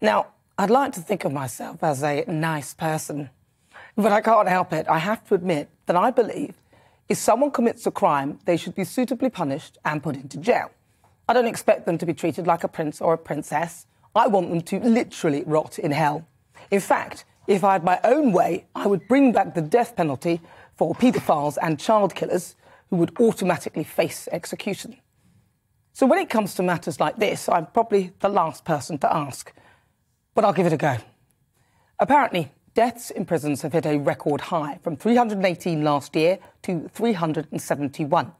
Now, I'd like to think of myself as a nice person, but I can't help it. I have to admit that I believe if someone commits a crime, they should be suitably punished and put into jail. I don't expect them to be treated like a prince or a princess. I want them to literally rot in hell. In fact, if I had my own way, I would bring back the death penalty for paedophiles and child killers who would automatically face execution. So when it comes to matters like this, I'm probably the last person to ask. But I'll give it a go. Apparently, deaths in prisons have hit a record high, from 318 last year to 371,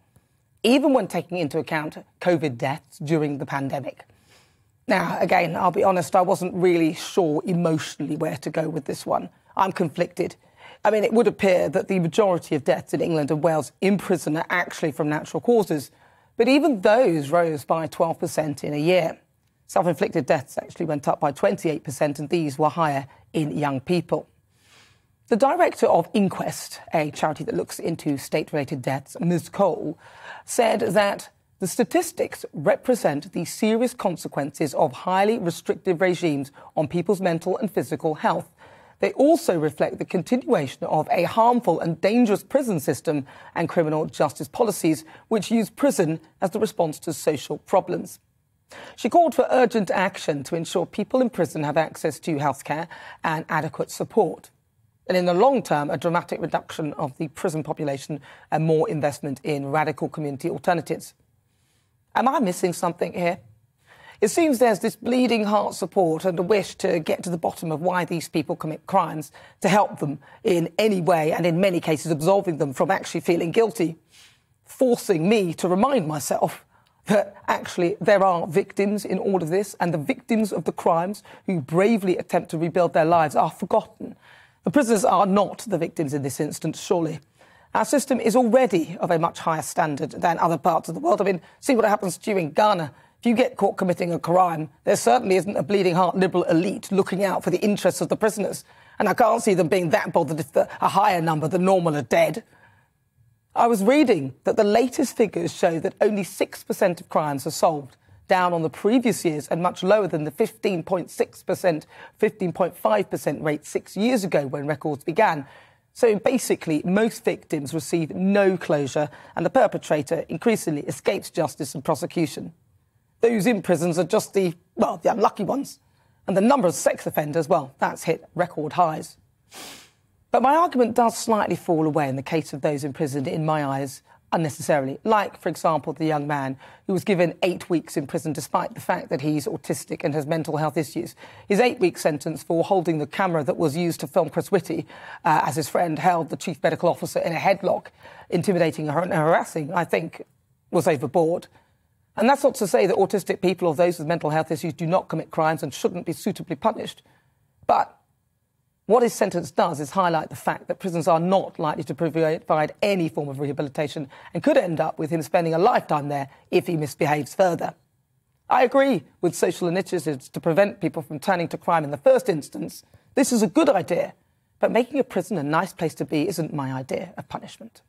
even when taking into account COVID deaths during the pandemic. Now, again, I'll be honest, I wasn't really sure emotionally where to go with this one. I'm conflicted. I mean, it would appear that the majority of deaths in England and Wales in prison are actually from natural causes, but even those rose by 12% in a year. Self-inflicted deaths actually went up by 28%, and these were higher in young people. The director of Inquest, a charity that looks into state-related deaths, Ms. Cole, said that the statistics represent the serious consequences of highly restrictive regimes on people's mental and physical health. They also reflect the continuation of a harmful and dangerous prison system and criminal justice policies which use prison as the response to social problems. She called for urgent action to ensure people in prison have access to healthcare and adequate support. And in the long term, a dramatic reduction of the prison population and more investment in radical community alternatives. Am I missing something here? It seems there's this bleeding heart support and a wish to get to the bottom of why these people commit crimes, to help them in any way, and in many cases absolving them from actually feeling guilty, forcing me to remind myself that actually there are victims in all of this, and the victims of the crimes who bravely attempt to rebuild their lives are forgotten. The prisoners are not the victims in this instance, surely. Our system is already of a much higher standard than other parts of the world. I mean, see what happens to you in Ghana. If you get caught committing a crime, there certainly isn't a bleeding heart liberal elite looking out for the interests of the prisoners. And I can't see them being that bothered if a higher number than normal are dead. I was reading that the latest figures show that only 6% of crimes are solved, down on the previous years and much lower than the 15.6%, 15.5% rate 6 years ago when records began. So basically, most victims receive no closure and the perpetrator increasingly escapes justice and prosecution. Those in prisons are just the unlucky ones. And the number of sex offenders, well, that's hit record highs. But my argument does slightly fall away in the case of those imprisoned, in my eyes, unnecessarily. Like, for example, the young man who was given 8 weeks in prison despite the fact that he's autistic and has mental health issues. His 8-week sentence for holding the camera that was used to film Chris Whitty as his friend held the chief medical officer in a headlock, intimidating her and harassing, I think, was overboard. And that's not to say that autistic people or those with mental health issues do not commit crimes and shouldn't be suitably punished. But what his sentence does is highlight the fact that prisons are not likely to provide any form of rehabilitation and could end up with him spending a lifetime there if he misbehaves further. I agree with social initiatives to prevent people from turning to crime in the first instance. This is a good idea, but making a prison a nice place to be isn't my idea of punishment.